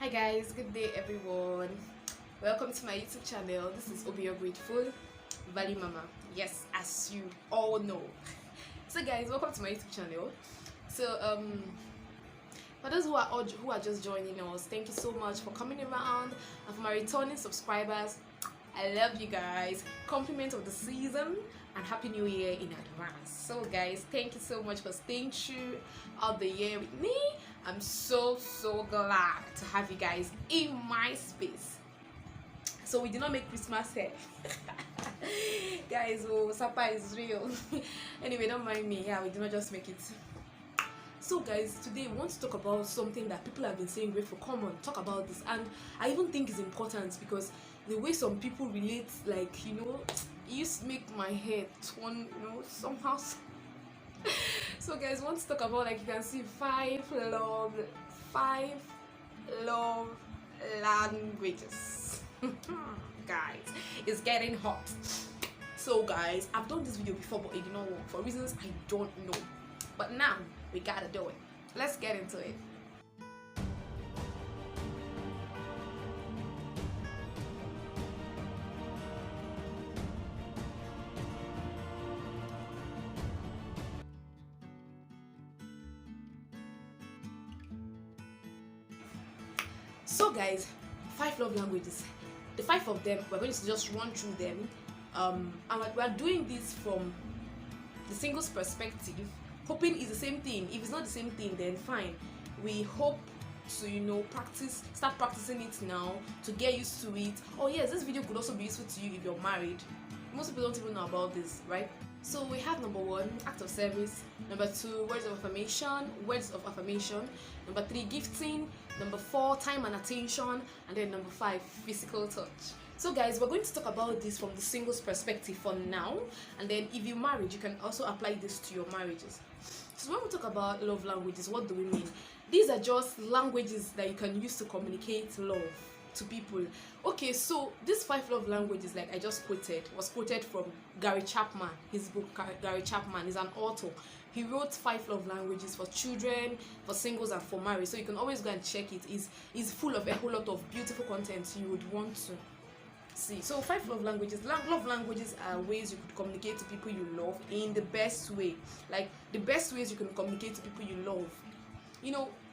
Hi guys, good day everyone. Welcome to my YouTube channel. This is Obi Your Grateful Value Mama. Yes, as you all know. So guys, welcome to my YouTube channel. So for those who are just joining us, thank you so much for coming around, and for my returning subscribers, I love you guys. Compliment of the season and happy new year in advance. So guys, thank you so much for staying true out the year with me. I'm so glad to have you guys in my space. So we did not make Christmas hair. Guys, oh, Sapa is real. Anyway, don't mind me. Yeah, we did not just make it. So guys, today we want to talk about something that people have been saying, grateful, come on, talk about this. And I even think it's important because the way some people relate, like, it used to make my head turn, somehow. So guys, we want to talk about, like you can see, five love languages. Guys, it's getting hot. So guys, I've done this video before, but it did not work for reasons I don't know. But now we gotta do it. Let's get into it. So guys, five love languages. The five of them, we're going to just run through them. And we're doing this from the singles perspective, hoping it's the same thing. If it's not the same thing, then fine. We hope to start practicing it now to get used to it. Oh yes, this video could also be useful to you if you're married. Most people don't even know about this, right? So we have number 1, act of service. Number 2, words of affirmation. Number 3, gifting. Number 4, time and attention. And then number 5, physical touch. So guys, we're going to talk about this from the singles perspective for now, and then if you're married, you can also apply this to your marriages. So when we talk about love languages, what do we mean? These are just languages that you can use to communicate love to people. Okay, so these 5 love languages, like I just quoted, was quoted from Gary Chapman. His book, Gary Chapman is an author. He wrote 5 love languages for children, for singles, and for marriage. So you can always go and check it. It's full of a whole lot of beautiful content you would want to see. So 5 love languages. Love languages are ways you could communicate to people you love in the best way. Like the best ways you can communicate to people you love.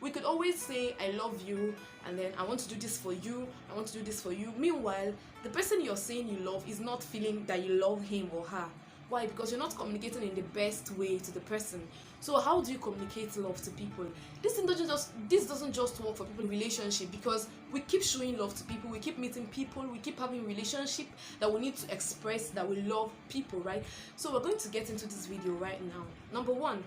We could always say I love you, and then I want to do this for you, I want to do this for you. Meanwhile, the person you're saying you love is not feeling that you love him or her. Why? Because you're not communicating in the best way to the person. So how do you communicate love to people? This doesn't just work for people in relationship, because we keep showing love to people, we keep meeting people, we keep having relationship that we need to express that we love people, right? So we're going to get into this video right now. Number 1,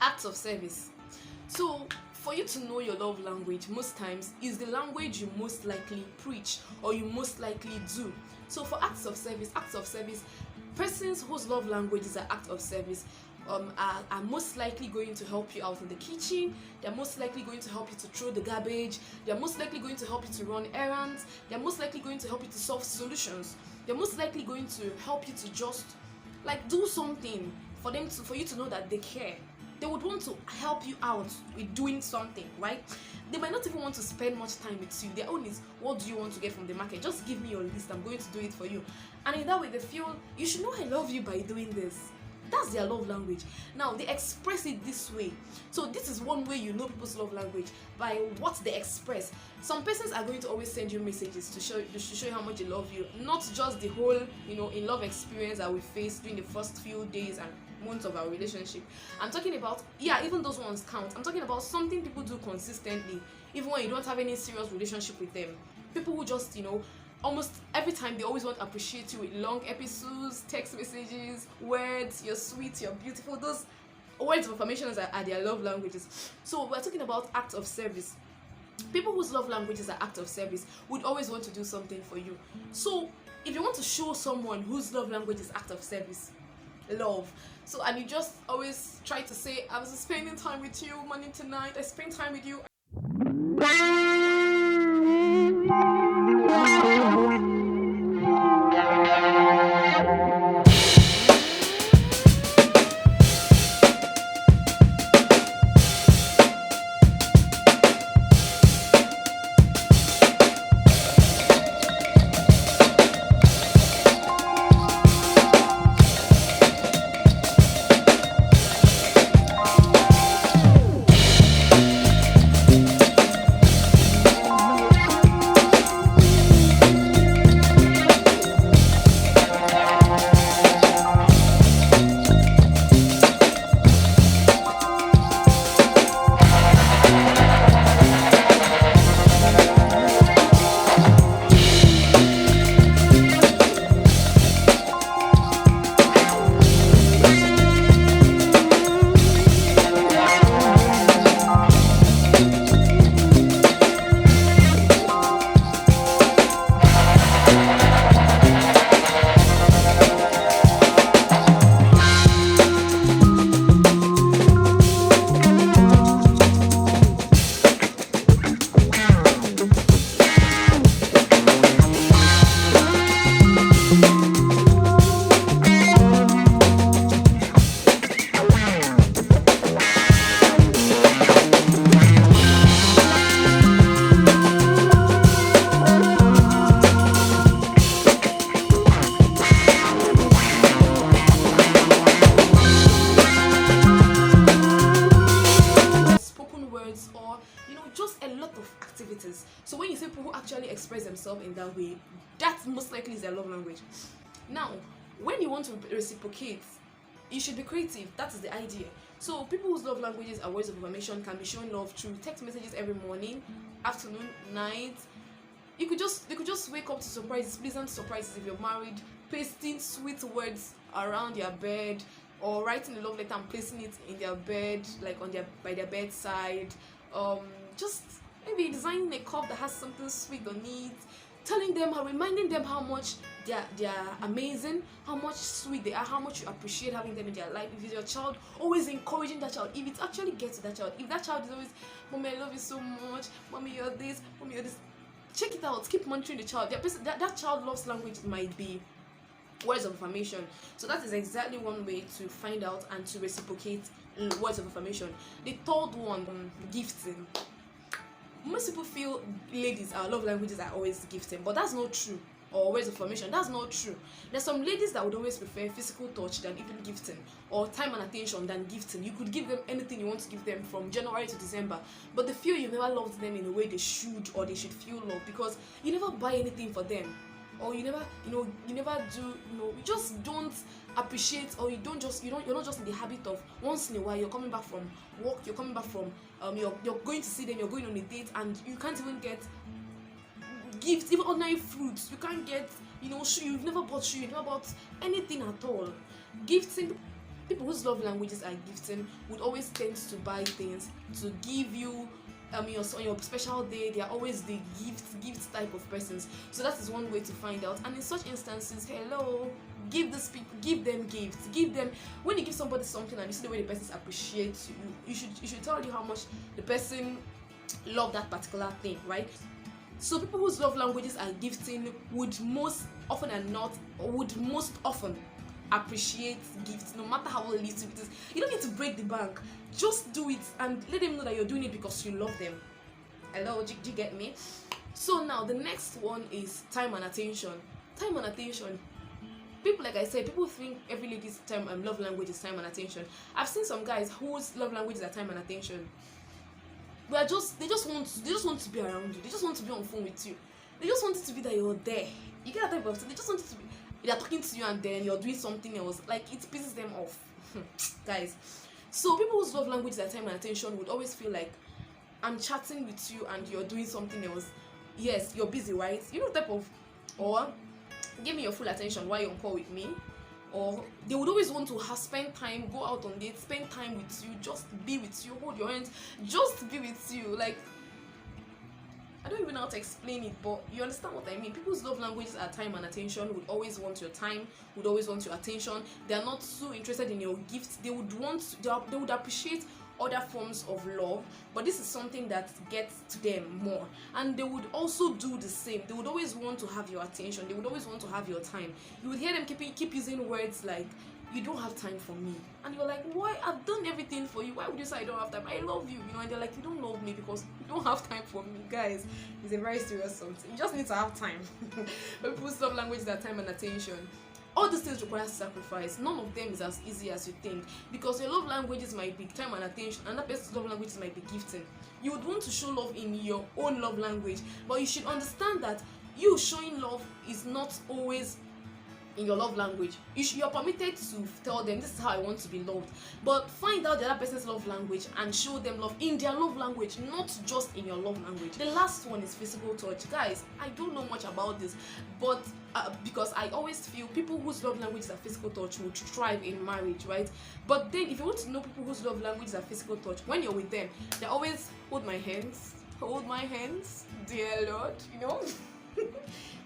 acts of service. So for you to know your love language, most times is the language you most likely preach or you most likely do. So for acts of service, persons whose love languages are acts of service are most likely going to help you out in the kitchen. They're most likely going to help you to throw the garbage. They're most likely going to help you to run errands. They're most likely going to help you to solve solutions. They're most likely going to help you to just like do something for you to know that they care. They would want to help you out with doing something, right? They might not even want to spend much time with you. Their own is, what do you want to get from the market? Just give me your list, I'm going to do it for you. And in that way, they feel, you should know I love you by doing this. That's their love language. Now, they express it this way. So this is one way you know people's love language, by what they express. Some persons are going to always send you messages to show you how much they love you. Not just the whole, in love experience that we face during the first few days and months of our relationship. I'm talking about, even those ones count. I'm talking about something people do consistently, even when you don't have any serious relationship with them. People who just, almost every time they always want to appreciate you with long episodes, text messages, words, you're sweet, you're beautiful. Those words of affirmation are their love languages. So we're talking about acts of service. People whose love languages are acts of service would always want to do something for you. So if you want to show someone whose love language is act of service, love, and you just always try to say, I was spending time with you morning to night, I spend time with you. activities. So when you see people who actually express themselves in that way, that most likely is their love language. Now, when you want to reciprocate, you should be creative. That is the idea. So people whose love languages are words of affirmation can be showing love through text messages every morning, afternoon, night. You could just wake up to surprises, pleasant surprises if you're married, pasting sweet words around your bed, or writing a love letter and placing it in their bed, like on their by their bedside. Just maybe designing a cup that has something sweet on it, telling them, or reminding them how much they're amazing, how much sweet they are, how much you appreciate having them in their life. If it's your child, always encouraging that child. If it actually gets to that child, if that child is always, "Mommy, I love you so much. Mommy, you're this. Mommy, you're this." Check it out. Keep monitoring the child. That child loves language might be words of affirmation. So that is exactly one way to find out and to reciprocate words of affirmation. The third one, gifting. Most people feel ladies, our love languages are always gifting, but that's not true. Or words of affirmation, that's not true. There's some ladies that would always prefer physical touch than even gifting, or time and attention than gifting. You could give them anything you want to give them from January to December, but they feel you never loved them in a way they should, or they should feel love, because you never buy anything for them, or you never do, you just don't appreciate, or you're not just in the habit of once in a while you're coming back from work, you're coming back from you're going to see them, you're going on a date, and you can't even get gifts, even ordinary fruits. You can't get, shoe. You've never bought shoe, you've never bought anything at all. Gifting, people whose love languages are gifting would always tend to buy things to give you on your special day. They are always the gift type of persons. So that is one way to find out. And in such instances, give them gifts. Give them, when you give somebody something and you see the way the person appreciates you should tell you how much the person love that particular thing, right? So people whose love languages are gifting would most often appreciate gifts, no matter how little it is. You don't need to break the bank. Just do it and let them know that you're doing it because you love them. Hello, do you get me? So now the next one is time and attention. Time and attention. People, like I said, people think every lady's love language is time and attention. I've seen some guys whose love language is time and attention. They just want to be around you. They just want to be on phone with you. They just want it to be that you're there. You get that type of thing. They just want it to be, they're talking to you and then you're doing something else. Like, it pisses them off. Guys. So people whose love language is time and attention would always feel like, I'm chatting with you and you're doing something else. Yes, you're busy, right? You know, type of, or give me your full attention while you're on call with me. Or they would always want to spend time, go out on dates, spend time with you, just be with you, hold your hands, just be with you. Like, I don't even know how to explain it, but you understand what I mean. People's love languages are time and attention. Would always want your time, would always want your attention. They are not so interested in your gifts. They would appreciate other forms of love, but this is something that gets to them more. And they would also do the same. They would always want to have your attention. They would always want to have your time. You would hear them keep using words like, "You don't have time for me," and you're like, "Why? I've done everything for you. Why would you say I don't have time? I love you," and they're like, "You don't love me because you don't have time for me." Guys, it's a very serious something. You just need to have time. But people's love language is that time and attention. All these things require sacrifice. None of them is as easy as you think, because your love languages might be time and attention, and that person's love languages might be gifting. You would want to show love in your own love language, but you should understand that you showing love is not always in your love language. You're permitted to tell them, "This is how I want to be loved," but find out the other person's love language and show them love in their love language, not just in your love language. The last one is physical touch. Guys, I don't know much about this, but because I always feel people whose love languages are physical touch would thrive in marriage, right? But then if you want to know people whose love languages are physical touch, when you're with them, they always hold my hands, dear Lord,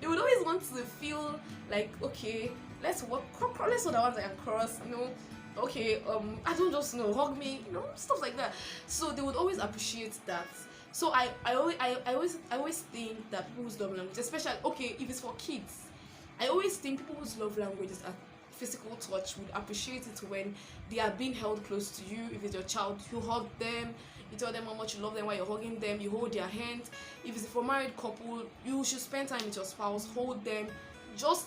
They would always want to feel like, okay, let's walk, let's the ones I can cross, okay, I don't just know, hug me, stuff like that. So they would always appreciate that. So I always think that people whose love language, especially, okay, if it's for kids, I always think people whose love languages are physical touch would appreciate it when they are being held close to you. If it's your child, you hug them, you tell them how much you love them while you're hugging them, you hold their hand. If it's for a married couple, you should spend time with your spouse, hold them, just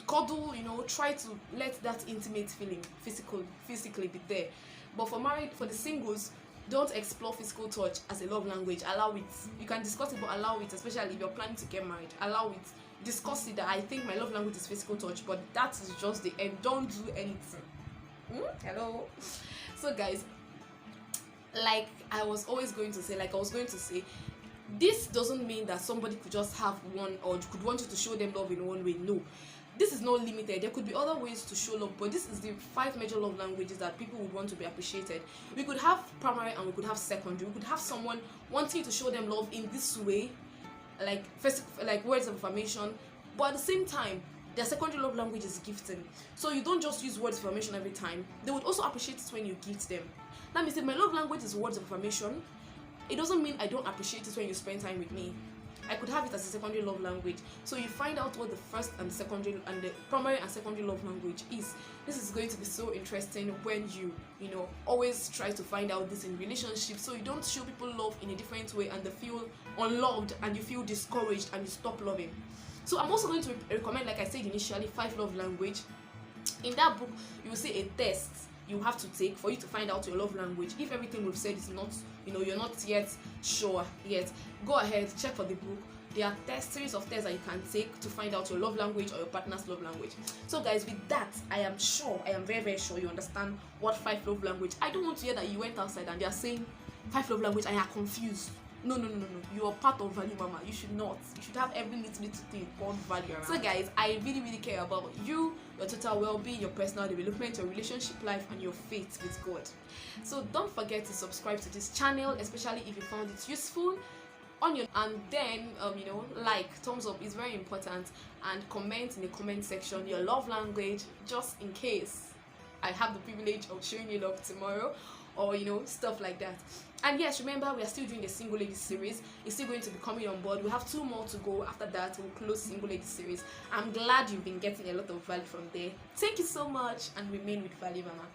cuddle, try to let that intimate feeling physically be there. But for the singles, don't explore physical touch as a love language. Allow it. You can discuss it, but allow it, especially if you're planning to get married. Allow it. Discuss it that I think my love language is physical touch, but that is just the end. Don't do anything. Hello. So guys, like I was going to say, this doesn't mean that somebody could just have one or could want you to show them love in one way. No, this is not limited. There could be other ways to show love, but this is the 5 major love languages that people would want to be appreciated. We could have primary and we could have secondary. We could have someone wanting to show them love in this way, like first, like words of affirmation, but at the same time their secondary love language is gifting. So you don't just use words of affirmation every time. They would also appreciate it when you gift them. That means if my love language is words of affirmation, it doesn't mean I don't appreciate it when you spend time with me. I could have it as a secondary love language. So you find out what the first and secondary and the primary and secondary love language is. This is going to be so interesting when you always try to find out this in relationships, so you don't show people love in a different way and they feel unloved and you feel discouraged and you stop loving. So I'm also going to recommend, like I said initially, 5 love language. In that book, you will see a test you have to take for you to find out your love language. If everything we've said is not, you're not yet sure yet, go ahead, check for the book. There are series of tests that you can take to find out your love language or your partner's love language. So guys, with that, I am very, very sure you understand what 5 love language. I don't want to hear that you went outside and they are saying 5 love language and you are confused. No. You are part of Value Mama. You should not. You should have every little thing called value around. So guys, I really, really care about you, your total well-being, your personal development, your relationship life, and your faith with God. So don't forget to subscribe to this channel, especially if you found it useful. And then like, thumbs up is very important, and comment in the comment section your love language, just in case I have the privilege of showing you love tomorrow, or stuff like that. And yes, remember, we are still doing the Single Ladies series. It's still going to be coming on board. We have 2 more to go. After that, we'll close Single Ladies series. I'm glad you've been getting a lot of value from there. Thank you so much, and remain with Value Mama.